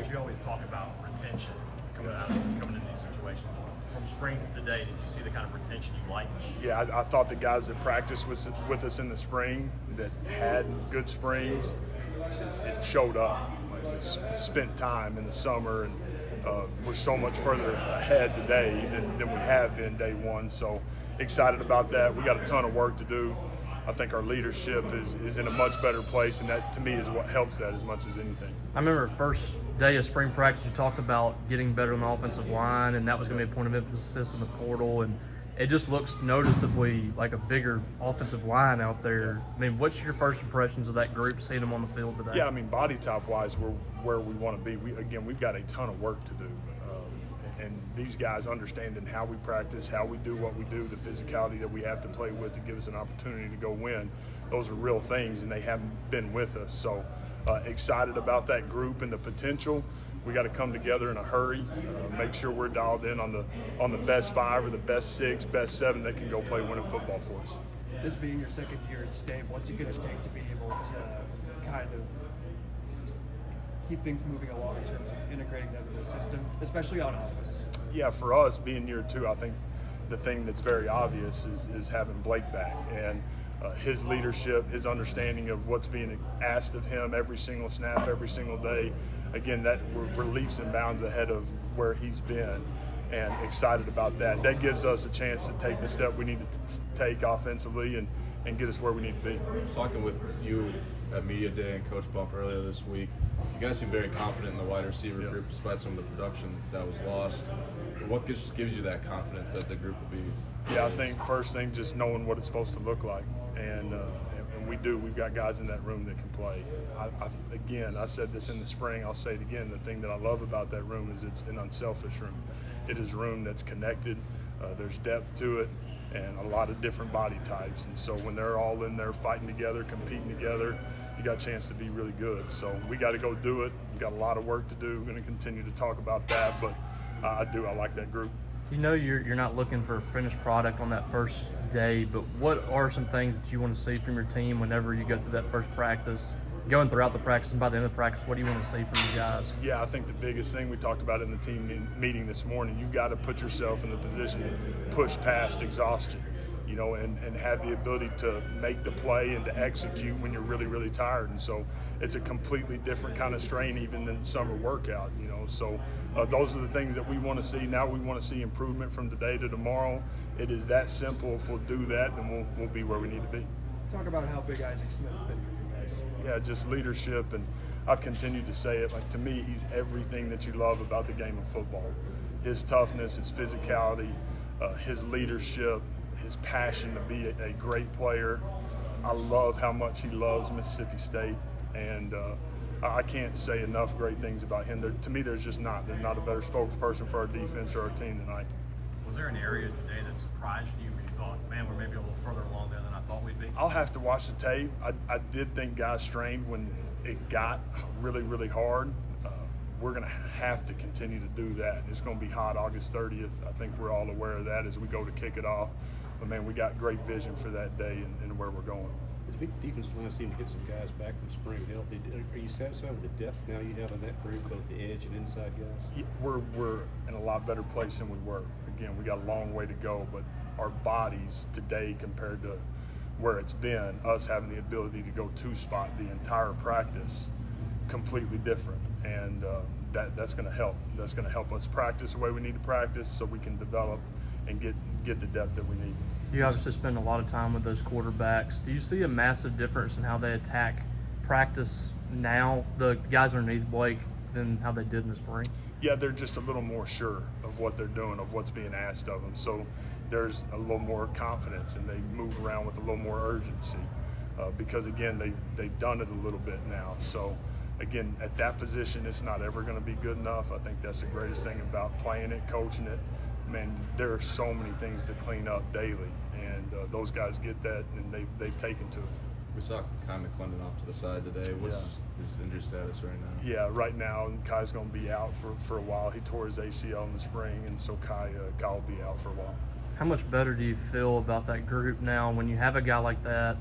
You always talk about retention coming into these situations. From spring to today, did you see the kind of retention you like? Yeah, I thought the guys that practiced with us in the spring that had good springs, it showed up. Like, we spent time in the summer, and we're so much further ahead today than we have been day one. So excited about that. We got a ton of work to do. I think our leadership is in a much better place, and that to me is what helps that as much as anything. I remember first day of spring practice, you talked about getting better on the offensive line, and that was going to be a point of emphasis in the portal, and it just looks noticeably like a bigger offensive line out there. I mean, what's your first impressions of that group, seeing them on the field today? Yeah, I mean, body type wise, we're where we want to be. We've got a ton of work to do. And these guys understanding how we practice, how we do what we do, the physicality that we have to play with to give us an opportunity to go win, those are real things, and they haven't been with us. So excited about that group and the potential. We got to come together in a hurry, make sure we're dialed in on the best 5 or the best 6, best 7 that can go play winning football for us. This being your second year at State, what's it going to take to be able to kind of keep things moving along in terms of integrating them into the system, especially on offense? Yeah, for us, being year 2, I think the thing that's very obvious is having Blake back, and his leadership, his understanding of what's being asked of him every single snap, every single day. Again, that we're leaps and bounds ahead of where he's been, and excited about that. That gives us a chance to take the step we need to take offensively and get us where we need to be. Talking with you at Media Day and Coach Bump earlier this week, you guys seem very confident in the wide receiver group despite some of the production that was lost. What gives you that confidence that the group will be? Yeah, I think first thing, just knowing what it's supposed to look like. And we do. We've got guys in that room that can play. I said this in the spring, I'll say it again. The thing that I love about that room is it's an unselfish room. It is a room that's connected. There's depth to it and a lot of different body types. And so when they're all in there fighting together, competing together, you got a chance to be really good. So we got to go do it. We've got a lot of work to do. We're going to continue to talk about that, but I like that group. You know you're not looking for a finished product on that first day, but what are some things that you want to see from your team whenever you go through that first practice, going throughout the practice, and by the end of the practice, what do you want to see from you guys? Yeah, I think the biggest thing we talked about in the team meeting this morning, you got to put yourself in the position to push past exhaustion, and have the ability to make the play and to execute when you're really, really tired. And so it's a completely different kind of strain even than summer workout, So those are the things that we want to see. Now we want to see improvement from today to tomorrow. It is that simple. If we'll do that, then we'll be where we need to be. Talk about how big Isaac Smith's been for you guys. Yeah, just leadership, and I've continued to say it. Like, to me, he's everything that you love about the game of football. His toughness, his physicality, his leadership, his passion to be a great player. I love how much he loves Mississippi State, and I can't say enough great things about him. To me, there's not a better spokesperson for our defense or our team tonight. Was there an area today that surprised you where you thought, man, we're maybe a little further along there than I thought we'd be? I'll have to watch the tape. I did think guys strained when it got really, really hard. We're going to have to continue to do that. It's going to be hot August 30th. I think we're all aware of that as we go to kick it off. But, man, we got great vision for that day and where we're going. The big defensive line seemed to get some guys back from spring healthy. Are you satisfied with the depth now you have in that group, both the edge and inside guys? Yeah, we're in a lot better place than we were. Again, we got a long way to go, but our bodies today compared to where it's been, us having the ability to go two-spot the entire practice, completely different. And that's going to help. That's going to help us practice the way we need to practice so we can develop and get the depth that we need. You obviously spend a lot of time with those quarterbacks. Do you see a massive difference in how they attack practice now, the guys underneath Blake, than how they did in the spring? Yeah, they're just a little more sure of what they're doing, of what's being asked of them. So there's a little more confidence, and they move around with a little more urgency because, again, they've done it a little bit now. So, again, at that position, it's not ever going to be good enough. I think that's the greatest thing about playing it, coaching it. Man, there are so many things to clean up daily, and those guys get that, and they've taken to it. We saw Kai McClendon off to the side today. What's his injury status right now? Yeah, right now, Kai's going to be out for a while. He tore his ACL in the spring, and so Kai will be out for a while. How much better do you feel about that group now when you have a guy like that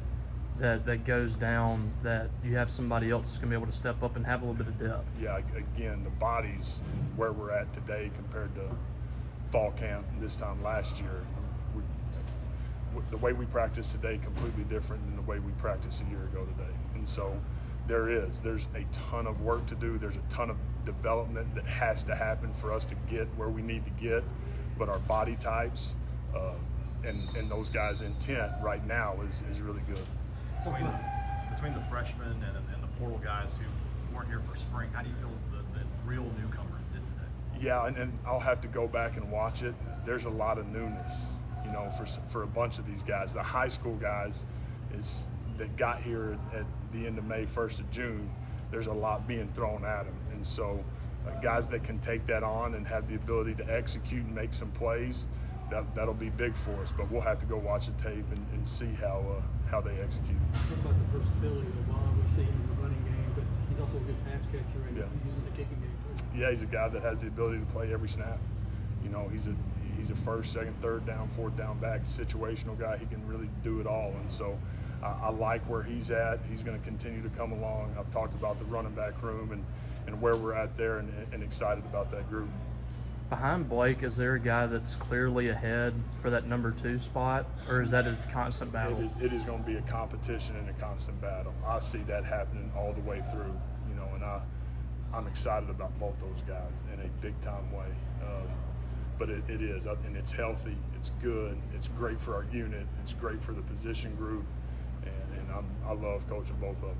that goes down that you have somebody else that's going to be able to step up and have a little bit of depth? Yeah, again, the bodies where we're at today compared to fall camp this time last year, the way we practice today completely different than the way we practiced a year ago today. And so there's a ton of work to do. There's a ton of development that has to happen for us to get where we need to get. But our body types and those guys' intent right now is really good. Between the freshmen and the portal guys who weren't here for spring, how do you feel the real newcomer did today? Yeah, and I'll have to go back and watch it. There's a lot of newness, you know, for a bunch of these guys. The high school guys that got here at the end of May, 1st of June, there's a lot being thrown at them. And so guys that can take that on and have the ability to execute and make some plays, that'll be big for us. But we'll have to go watch the tape and see how they execute. What about the versatility of Bob? We see him in the running game, but he's also a good pass catcher and using the kicking game too. Yeah, he's a guy that has the ability to play every snap. You know, he's a first, second, third down, fourth down back, situational guy. He can really do it all. And so I like where he's at. He's going to continue to come along. I've talked about the running back room and where we're at there and excited about that group. Behind Blake, is there a guy that's clearly ahead for that number 2 spot, or is that a constant battle? It is going to be a competition and a constant battle. I see that happening all the way through, you know, and I'm excited about both those guys in a big time way. But it is, and it's healthy, it's good, it's great for our unit, it's great for the position group, and I love coaching both of them.